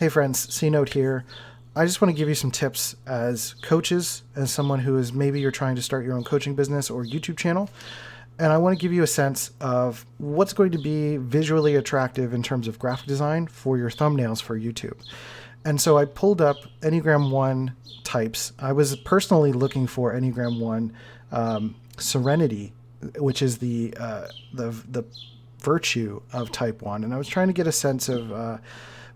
Hey friends, C Note here. I just want to give you some tips as coaches, as someone who is maybe you're trying to start your own coaching business or YouTube channel. And I want to give you a sense of what's going to be visually attractive in terms of graphic design for your thumbnails for YouTube. And so I pulled up Enneagram 1 types. I was personally looking for Enneagram 1 Serenity, which is the virtue of type 1. And I was trying to get a sense of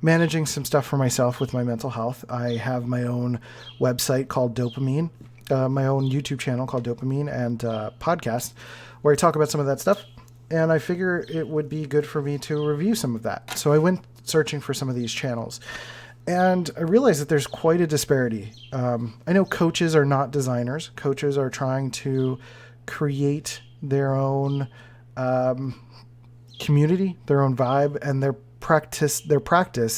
managing some stuff for myself with my mental health. I have my own website called Dopamine, my own YouTube channel called Dopamine, and podcast where I talk about some of that stuff. And I figure it would be good for me to review some of that. So I went searching for some of these channels. And I realized that there's quite a disparity. I know coaches are not designers. Coaches are trying to create their own community, their own vibe, and their practice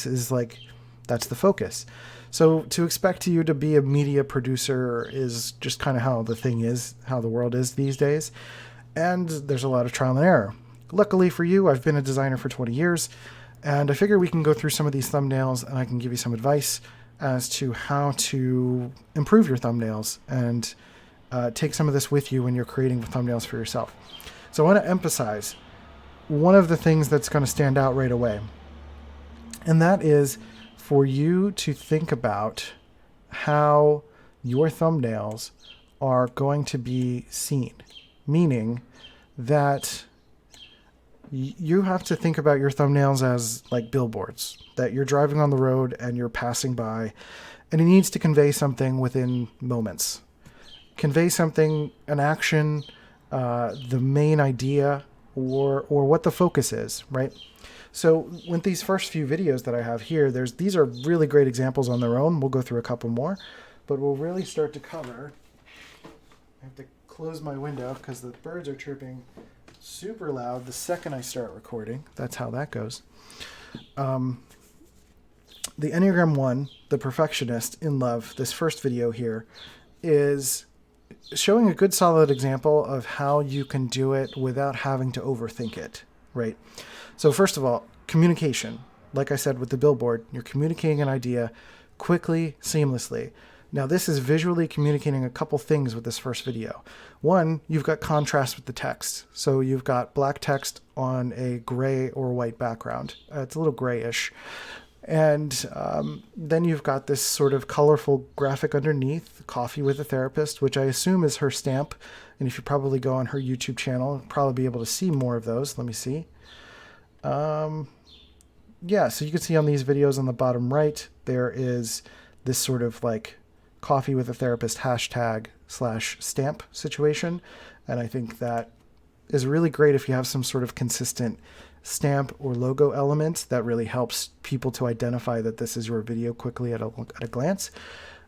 is like, that's the focus. So to expect you to be a media producer is just kind of how the thing is, how the world is these days. And there's a lot of trial and error. Luckily for you, I've been a designer for 20 years, and I figure we can go through some of these thumbnails and I can give you some advice as to how to improve your thumbnails and take some of this with you when you're creating thumbnails for yourself. So I want to emphasize one of the things that's going to stand out right away. And that is for you to think about how your thumbnails are going to be seen. Meaning that you have to think about your thumbnails as like billboards, that you're driving on the road and you're passing by, and it needs to convey something within moments. Convey something, an action, the main idea, or what the focus is, right? So with these first few videos that I have here, these are really great examples on their own. We'll go through a couple more, but we'll really start to cover. I have to close my window because the birds are chirping super loud the second I start recording. That's how that goes. The Enneagram 1, the perfectionist in love, this first video here is showing a good solid example of how you can do it without having to overthink it, right? So first of all, communication. Like I said with the billboard, you're communicating an idea quickly, seamlessly. Now this is visually communicating a couple things with this first video. One, you've got contrast with the text. So you've got black text on a gray or white background. It's a little grayish. And then you've got this sort of colorful graphic underneath, Coffee with a Therapist, which I assume is her stamp. And if you probably go on her YouTube channel, you'll probably be able to see more of those. Let me see. Yeah, so you can see on these videos on the bottom right, there is this sort of like Coffee with a Therapist #/stamp situation. And I think that is really great if you have some sort of consistent stamp or logo element that really helps people to identify that this is your video quickly at a glance.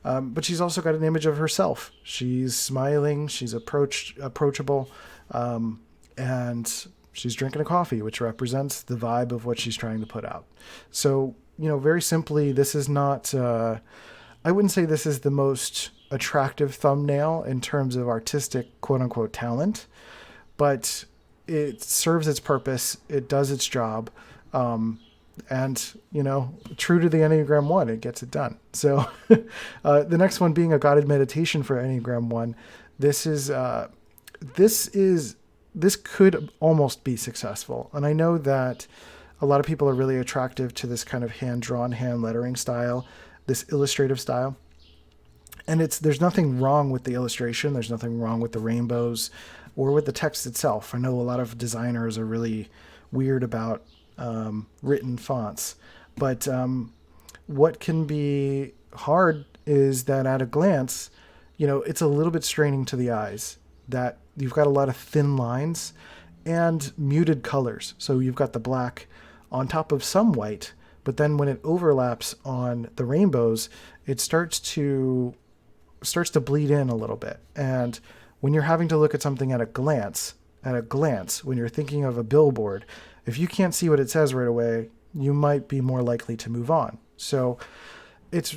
But she's also got an image of herself. She's smiling, she's approachable, and she's drinking a coffee, which represents the vibe of what she's trying to put out. So, very simply, this is not, I wouldn't say this is the most attractive thumbnail in terms of artistic quote unquote talent, but it serves its purpose. It does its job. And, true to the Enneagram 1, it gets it done. So the next one being a guided meditation for Enneagram 1. This could almost be successful. And I know that a lot of people are really attractive to this kind of hand-drawn, hand lettering style, this illustrative style. And there's nothing wrong with the illustration. There's nothing wrong with the rainbows or with the text itself. I know a lot of designers are really weird about written fonts. But what can be hard is that at a glance, it's a little bit straining to the eyes, that you've got a lot of thin lines and muted colors. So you've got the black on top of some white, but then when it overlaps on the rainbows, it starts to bleed in a little bit. And when you're having to look at something at a glance, when you're thinking of a billboard, if you can't see what it says right away, you might be more likely to move on. So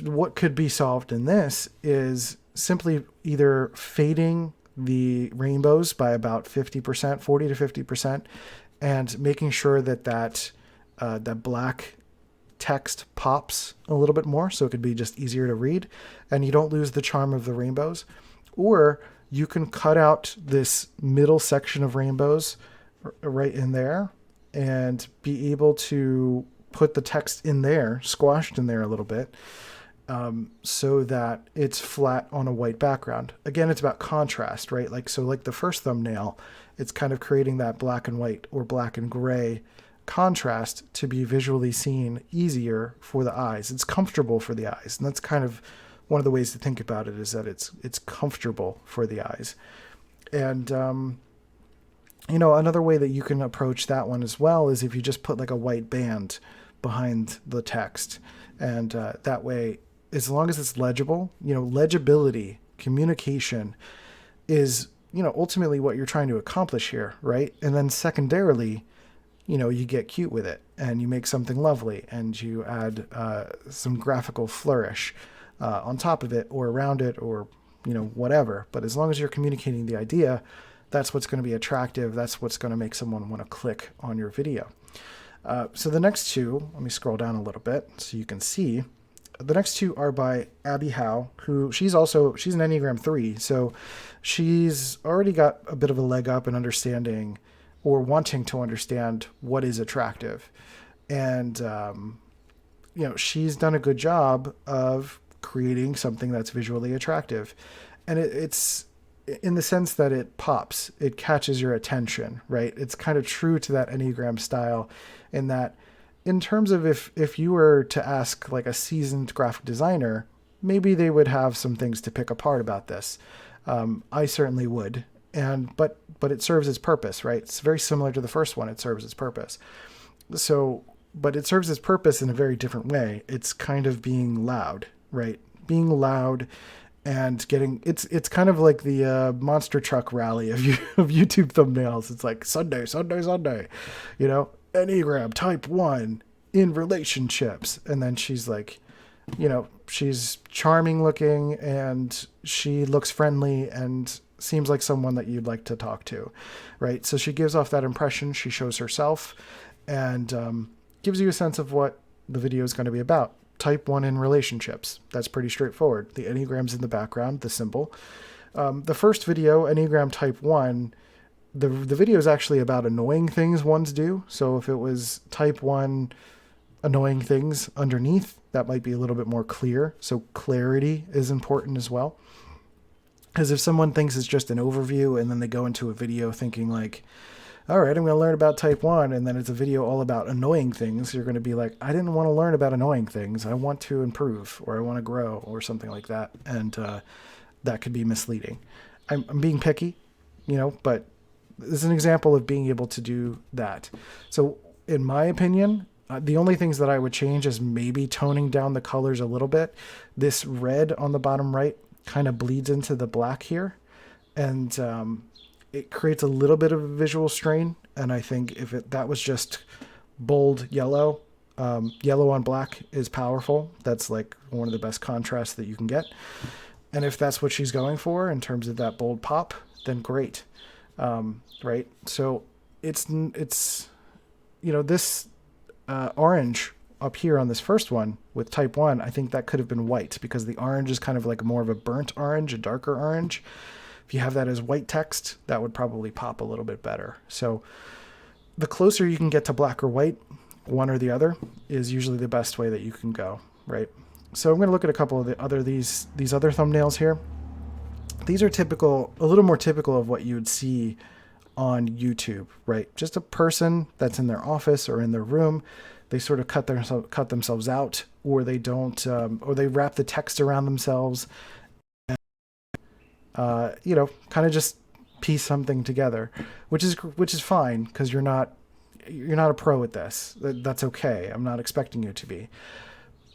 what could be solved in this is simply either fading the rainbows by about 50%, 40 to 50%, and making sure that black text pops a little bit more, so it could be just easier to read, and you don't lose the charm of the rainbows. Or you can cut out this middle section of rainbows right in there and be able to put the text in there, squashed in there a little bit, so that it's flat on a white background. Again, it's about contrast, right? Like, so like the first thumbnail, it's kind of creating that black and white or black and gray contrast to be visually seen easier for the eyes. It's comfortable for the eyes. And that's kind of one of the ways to think about it, is that it's comfortable for the eyes. And, you know, another way that you can approach that one as well is if you just put like a white band behind the text. And that way, as long as it's legible, you know, legibility, communication is, you know, ultimately what you're trying to accomplish here, right? And then secondarily, you know, you get cute with it and you make something lovely and you add some graphical flourish on top of it or around it or, you know, whatever. But as long as you're communicating the idea, that's what's going to be attractive. That's what's going to make someone want to click on your video. So the next two, let me scroll down a little bit so you can see. The next two are by Abby Howe, who she's an Enneagram 3. So she's already got a bit of a leg up in understanding or wanting to understand what is attractive. And, you know, she's done a good job of creating something that's visually attractive. And it's in the sense that it pops, it catches your attention, right? It's kind of true to that Enneagram style in that, in terms of if you were to ask like a seasoned graphic designer, maybe they would have some things to pick apart about this. I certainly would. But it serves its purpose, right? It's very similar to the first one. It serves its purpose. So, but it serves its purpose in a very different way. It's kind of being loud, right? Being loud and getting, it's kind of like the monster truck rally of YouTube thumbnails. It's like Sunday, you know, Enneagram type 1 in relationships. And then she's like, you know, she's charming looking and she looks friendly and seems like someone that you'd like to talk to, right? So she gives off that impression. She shows herself and gives you a sense of what the video is going to be about. Type 1 in relationships. That's pretty straightforward. The Enneagram's in the background, the symbol. The first video, Enneagram type 1, the video is actually about annoying things ones do. So if it was type 1 annoying things underneath, that might be a little bit more clear. So clarity is important as well. Because if someone thinks it's just an overview and then they go into a video thinking like, all right, I'm going to learn about type 1, and then it's a video all about annoying things, you're going to be like, I didn't want to learn about annoying things. I want to improve, or I want to grow, or something like that. And that could be misleading. I'm being picky, you know, but this is an example of being able to do that. So in my opinion, the only things that I would change is maybe toning down the colors a little bit. This red on the bottom right kind of bleeds into the black here, and it creates a little bit of a visual strain. And I think if that was just bold yellow, yellow on black is powerful. That's like one of the best contrasts that you can get. And if that's what she's going for in terms of that bold pop, then great. Right. So it's, you know, this orange up here on this first one with type 1, I think that could have been white because the orange is kind of like more of a burnt orange, a darker orange. If you have that as white text, that would probably pop a little bit better. So the closer you can get to black or white, one or the other, is usually the best way that you can go, right? So I'm going to look at a couple of the other these other thumbnails here. These are typical, a little more typical of what you would see on YouTube, right? Just a person that's in their office or in their room. They sort of cut themselves out, or they don't, or they wrap the text around themselves, and, you know, kind of just piece something together, which is fine because you're not a pro at this. That's okay. I'm not expecting you to be.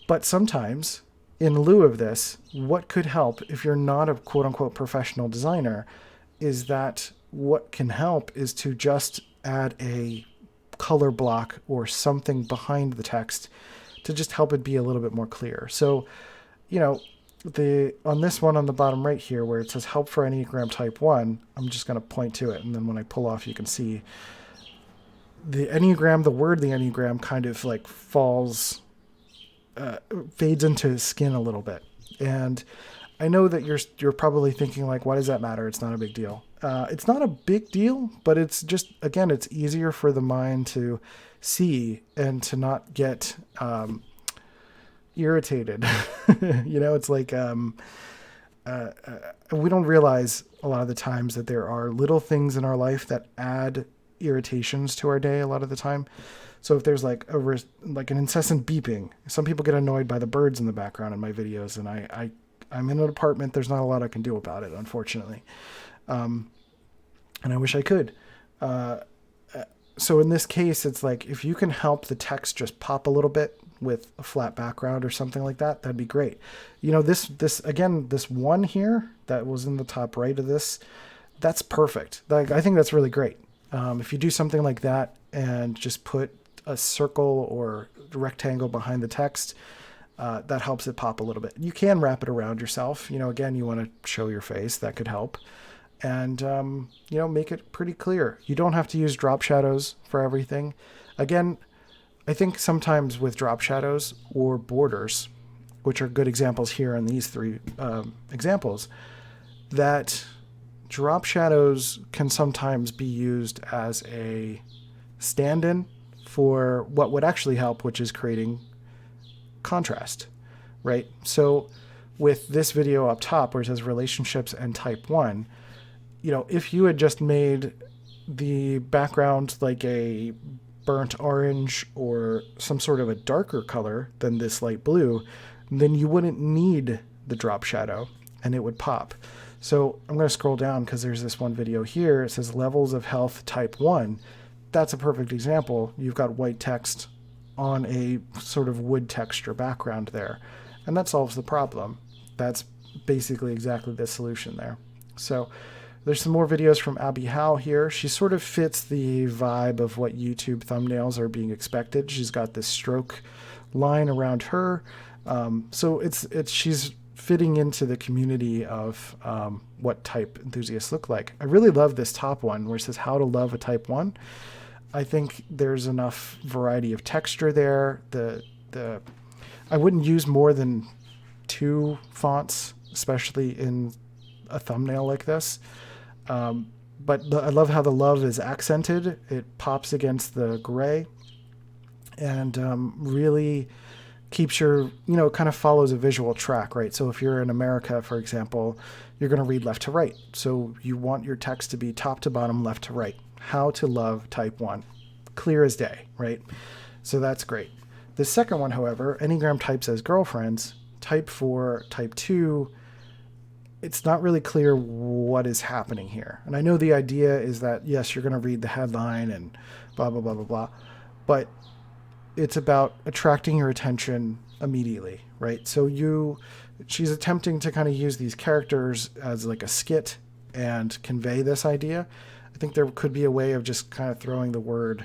But sometimes, in lieu of this, what could help if you're not a quote unquote professional designer is that what can help is to just add a color block or something behind the text to just help it be a little bit more clear. So, you know, on this one on the bottom right here where it says help for Enneagram type 1, I'm just going to point to it. And then when I pull off, you can see the Enneagram, the word the Enneagram kind of like falls fades into his skin a little bit. And I know that you're probably thinking like, why does that matter? It's not a big deal. It's not a big deal, but it's just, again, it's easier for the mind to see and to not get irritated. It's like we don't realize a lot of the times that there are little things in our life that add irritations to our day a lot of the time. So if there's like an incessant beeping, some people get annoyed by the birds in the background in my videos, and I'm in an apartment. There's not a lot I can do about it, unfortunately. And I wish I could. So in this case, it's like, if you can help the text just pop a little bit with a flat background or something like that, that'd be great. This one here that was in the top right of this, that's perfect. Like, I think that's really great. If you do something like that and just put a circle or rectangle behind the text, that helps it pop a little bit. You can wrap it around yourself. Again, you want to show your face. That could help. And, make it pretty clear. You don't have to use drop shadows for everything. Again, I think sometimes with drop shadows or borders, which are good examples here in these three examples, that drop shadows can sometimes be used as a stand-in for what would actually help, which is creating contrast, right? So with this video up top where it says relationships and type 1, if you had just made the background like a burnt orange or some sort of a darker color than this light blue, then you wouldn't need the drop shadow and it would pop. So I'm going to scroll down because there's this one video here. It says levels of health type 1. That's a perfect example. You've got white text on a sort of wood texture background there, and that solves the problem. That's basically exactly the solution there. So there's some more videos from Abby Howe here. She sort of fits the vibe of what YouTube thumbnails are being expected. She's got this stroke line around her. So she's fitting into the community of what type enthusiasts look like. I really love this top one where it says how to love a type 1. I think there's enough variety of texture there. I wouldn't use more than 2 fonts, especially in a thumbnail like this. But I love how the love is accented. It pops against the gray and really keeps your, kind of follows a visual track, right? So if you're in America, for example, you're going to read left to right. So you want your text to be top to bottom, left to right. How to love type 1. Clear as day, right? So that's great. The second one, however, Enneagram types as girlfriends, type 4, type 2, it's not really clear what is happening here. And I know the idea is that, yes, you're going to read the headline and blah, blah, blah, blah, blah. But it's about attracting your attention immediately, right? So she's attempting to kind of use these characters as like a skit and convey this idea. I think there could be a way of just kind of throwing the word,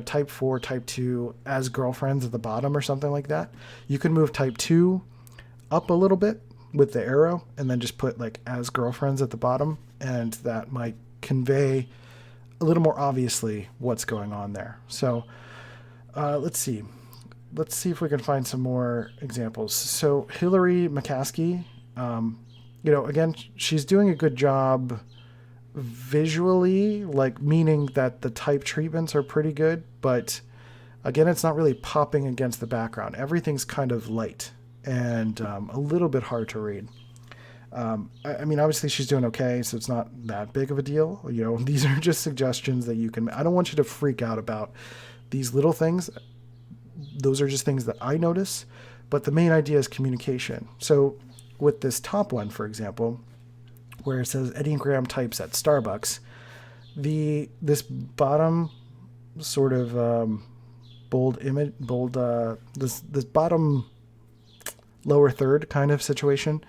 type 4, type 2 as girlfriends at the bottom or something like that. You can move type 2 up a little bit with the arrow and then just put like as girlfriends at the bottom, and that might convey a little more obviously what's going on there. So let's see if we can find some more examples. So Hillary McCaskey, again, she's doing a good job visually, like meaning that the type treatments are pretty good, but again, it's not really popping against the background. Everything's kind of light and a little bit hard to read. I mean, obviously she's doing okay, so it's not that big of a deal. These are just suggestions that you can, I don't want you to freak out about these little things. Those are just things that I notice, but the main idea is communication. So with this top one, for example, where it says Enneagram types at Starbucks, this bottom sort of this bottom lower third kind of situation,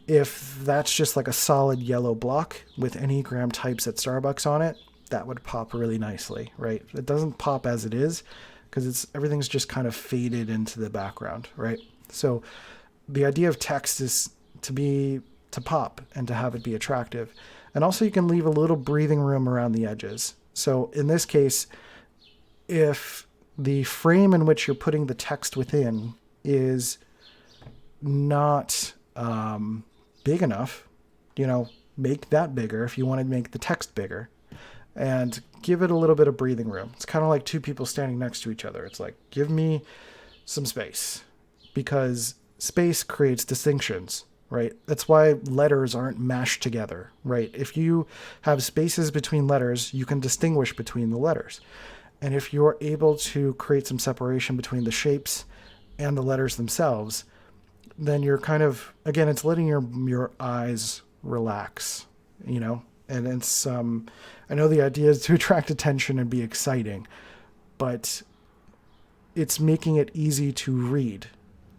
if that's just like a solid yellow block with Enneagram types at Starbucks on it, that would pop really nicely, right? It doesn't pop as it is because everything's just kind of faded into the background, right? So the idea of text is to pop and to have it be attractive. And also you can leave a little breathing room around the edges. So in this case, if the frame in which you're putting the text within is not big enough, make that bigger if you want to make the text bigger, and give it a little bit of breathing room. It's kind of like two people standing next to each other. It's like, give me some space, because space creates distinctions, right? That's why letters aren't mashed together, right? If you have spaces between letters, you can distinguish between the letters. And if you're able to create some separation between the shapes and the letters themselves, then you're kind of, again, it's letting your eyes relax, and it's, I know the idea is to attract attention and be exciting, but it's making it easy to read.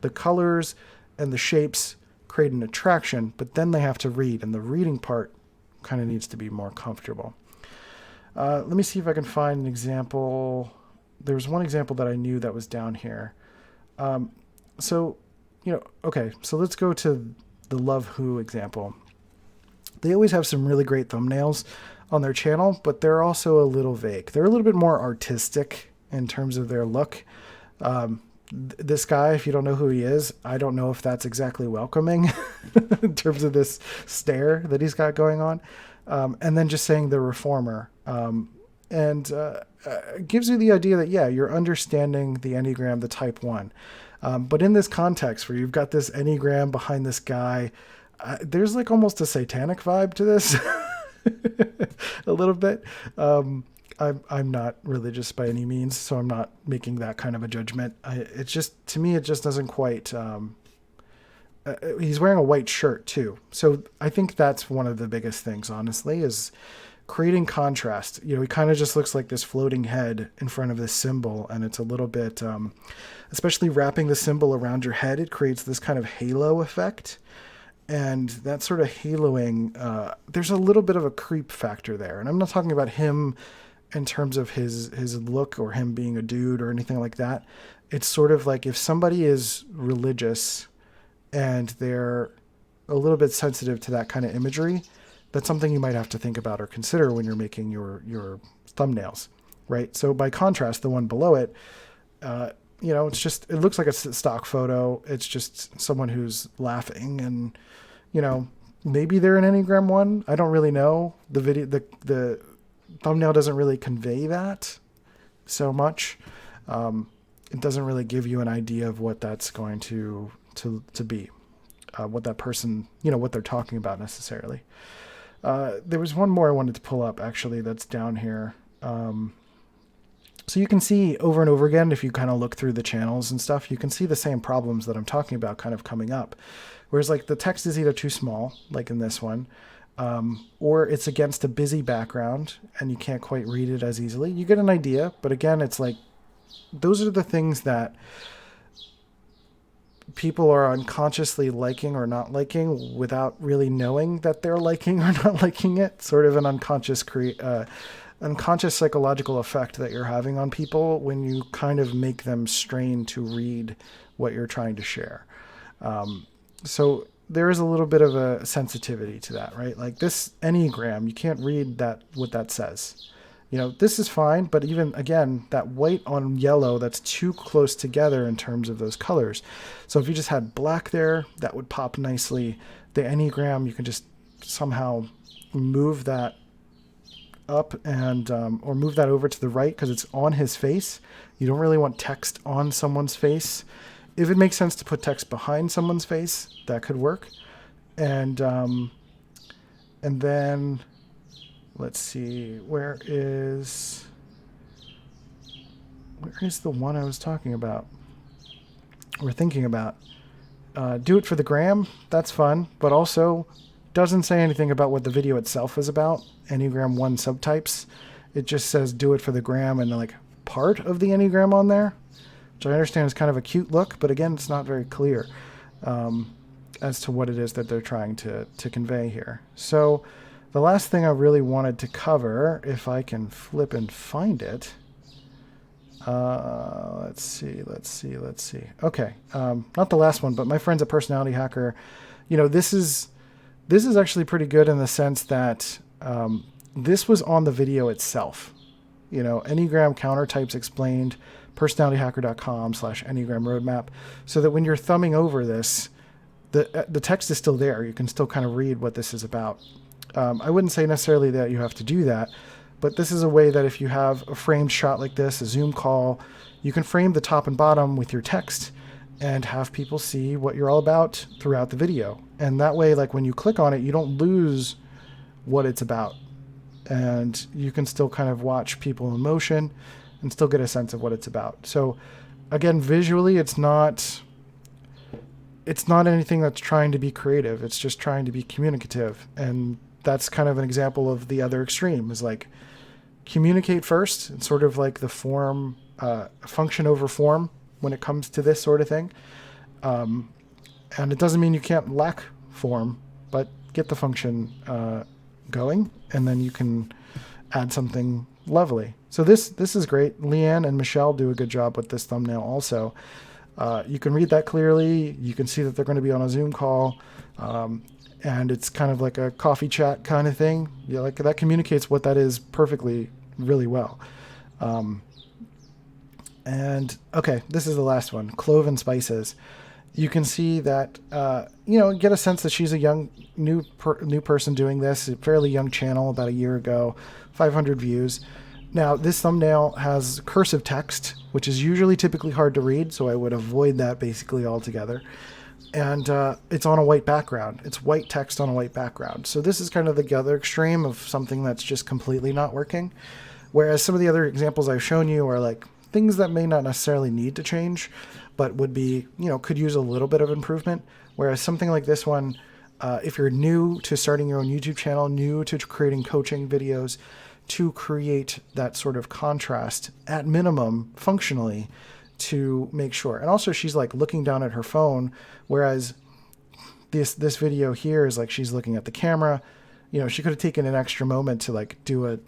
The colors and the shapes create an attraction, but then they have to read, and the reading part kind of needs to be more comfortable. Let me see if I can find an example. There was one example that I knew that was down here. Okay, so let's go to the Love Who example. They always have some really great thumbnails on their channel, but they're also a little vague. They're a little bit more artistic in terms of their look. This guy, if you don't know who he is, I don't know if that's exactly welcoming in terms of this stare that he's got going on. And then just saying the reformer. Gives you the idea that, yeah, you're understanding the Enneagram, the type 1. But in this context where you've got this Enneagram behind this guy, there's like almost a satanic vibe to this a little bit. I'm not religious by any means, so I'm not making that kind of a judgment. To me, it just doesn't quite, he's wearing a white shirt too. So I think that's one of the biggest things, honestly, is creating contrast. He kind of just looks like this floating head in front of this symbol. And it's a little bit, especially wrapping the symbol around your head, it creates this kind of halo effect. And that sort of haloing, there's a little bit of a creep factor there. And I'm not talking about him in terms of his look or him being a dude or anything like that. It's sort of like if somebody is religious and they're a little bit sensitive to that kind of imagery, that's something you might have to think about or consider when you're making your thumbnails, right? So by contrast, the one below it, it looks like a stock photo. It's just someone who's laughing, and, maybe they're an Enneagram 1. I don't really know. The thumbnail doesn't really convey that so much. It doesn't really give you an idea of what that's going to be, what that person, what they're talking about necessarily. There was one more I wanted to pull up, actually, that's down here. So you can see over and over again, if you kind of look through the channels and stuff, you can see the same problems that I'm talking about kind of coming up. Whereas like the text is either too small, like in this one, or it's against a busy background and you can't quite read it as easily. You get an idea, but again, it's like, those are the things that people are unconsciously liking or not liking without really knowing that they're liking or not liking it. Sort of an unconscious psychological effect that you're having on people when you kind of make them strain to read what you're trying to share. So there is a little bit of a sensitivity to that, right? Like this Enneagram, you can't read what that says. This is fine, but even again, that white on yellow, that's too close together in terms of those colors. So if you just had black there, that would pop nicely. The Enneagram, you can just somehow move that up and or move that over to the right because it's on his face. You don't really want text on someone's face. If it makes sense to put text behind someone's face, that could work. And then let's see, where is the one I was talking about? We're thinking about do it for the gram. That's fun, but also doesn't say anything about what the video itself is about. Enneagram 1 subtypes. It just says do it for the gram and like part of the Enneagram on there, which I understand is kind of a cute look, but again, it's not very clear as to what it is that they're trying to convey here. So the last thing I really wanted to cover, if I can flip and find it, let's see. Okay, not the last one, but my friend's a personality hacker. This is actually pretty good in the sense that this was on the video itself. Enneagram counter types explained, personalityhacker.com/Enneagram Roadmap, so that when you're thumbing over this, the text is still there. You can still kind of read what this is about. I wouldn't say necessarily that you have to do that, but this is a way that if you have a framed shot like this, a Zoom call, you can frame the top and bottom with your text and have people see what you're all about throughout the video. And that way, like when you click on it, you don't lose what it's about. And you can still kind of watch people in motion and still get a sense of what it's about. So again, visually, it's not anything that's trying to be creative. It's just trying to be communicative. And that's kind of an example of the other extreme, is like communicate first. It's sort of like the form, function over form when it comes to this sort of thing. And it doesn't mean you can't lack form, but get the function going, and then you can add something lovely. So this is great. Leanne and Michelle do a good job with this thumbnail also. You can read that clearly. You can see that they're going to be on a Zoom call. And it's kind of like a coffee chat kind of thing. Yeah, like that communicates what that is perfectly, really well. And okay, this is the last one, clove and spices. You can see that, get a sense that she's a young, new person doing this, a fairly young channel, about a year ago, 500 views. Now, this thumbnail has cursive text, which is usually typically hard to read, so I would avoid that basically altogether. And it's on a white background. It's white text on a white background. So this is kind of the other extreme of something that's just completely not working. Whereas some of the other examples I've shown you are like things that may not necessarily need to change, but would be, could use a little bit of improvement. Whereas something like this one, if you're new to starting your own YouTube channel, new to creating coaching videos, to create that sort of contrast at minimum functionally to make sure. And also she's like looking down at her phone, whereas this video here is like she's looking at the camera. She could have taken an extra moment to like do a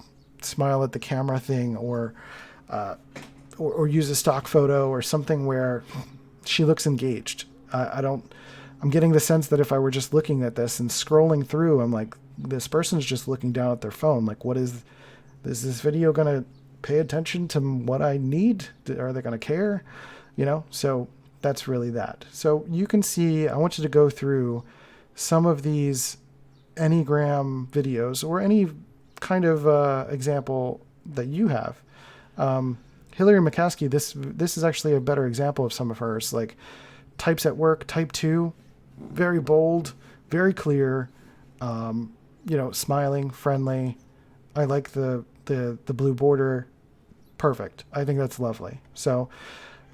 smile at the camera thing, or use a stock photo or something where she looks engaged. I'm getting the sense that if I were just looking at this and scrolling through, I'm like, this person's just looking down at their phone. Like, is this video going to pay attention to what I need? Are they going to care? So that's really that. So you can see, I want you to go through some of these Enneagram videos or any kind of example that you have. Hillary McCaskey, this is actually a better example of some of hers, like types at work, type 2, very bold, very clear, smiling, friendly. I like the blue border. Perfect. I think that's lovely. So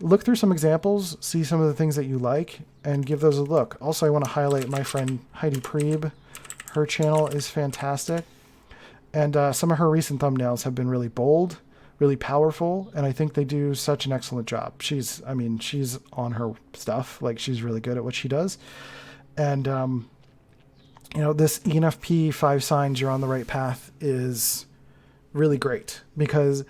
look through some examples, see some of the things that you like, and give those a look. Also, I want to highlight my friend Heidi Priebe. Her channel is fantastic. And some of her recent thumbnails have been really bold, really powerful, and I think they do such an excellent job. She's on her stuff. Like, she's really good at what she does. And, this ENFP 5 signs you're on the right path is really great, because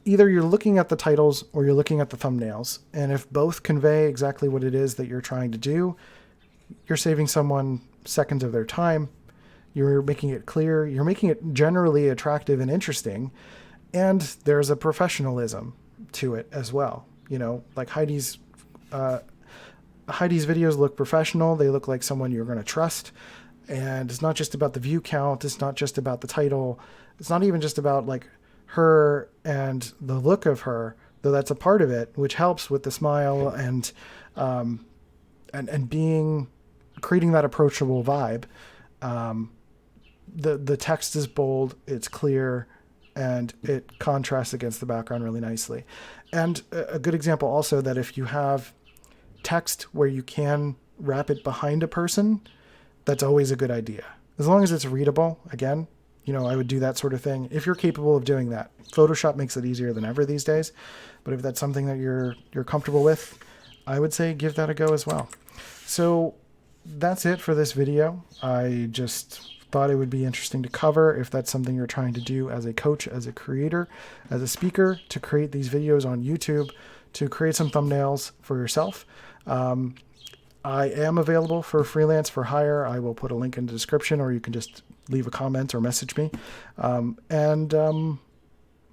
either you're looking at the titles or you're looking at the thumbnails. And if both convey exactly what it is that you're trying to do, you're saving someone seconds of their time. You're making it clear. You're making it generally attractive and interesting. And there's a professionalism to it as well. Like Heidi's videos look professional. They look like someone you're going to trust. And it's not just about the view count. It's not just about the title. It's not even just about like her and the look of her, though that's a part of it, which helps with the smile and creating that approachable vibe. The text is bold, it's clear, and it contrasts against the background really nicely. And a good example also, that if you have text where you can wrap it behind a person, that's always a good idea. As long as it's readable, again, I would do that sort of thing if you're capable of doing that. Photoshop makes it easier than ever these days, but if that's something that you're comfortable with, I would say give that a go as well. So that's it for this video. I just thought it would be interesting to cover if that's something you're trying to do as a coach, as a creator, as a speaker, to create these videos on YouTube, to create some thumbnails for yourself. I am available for freelance for hire. I will put a link in the description, or you can just leave a comment or message me.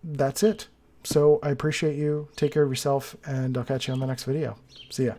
That's it. So I appreciate you. Take care of yourself, and I'll catch you on the next video. See ya.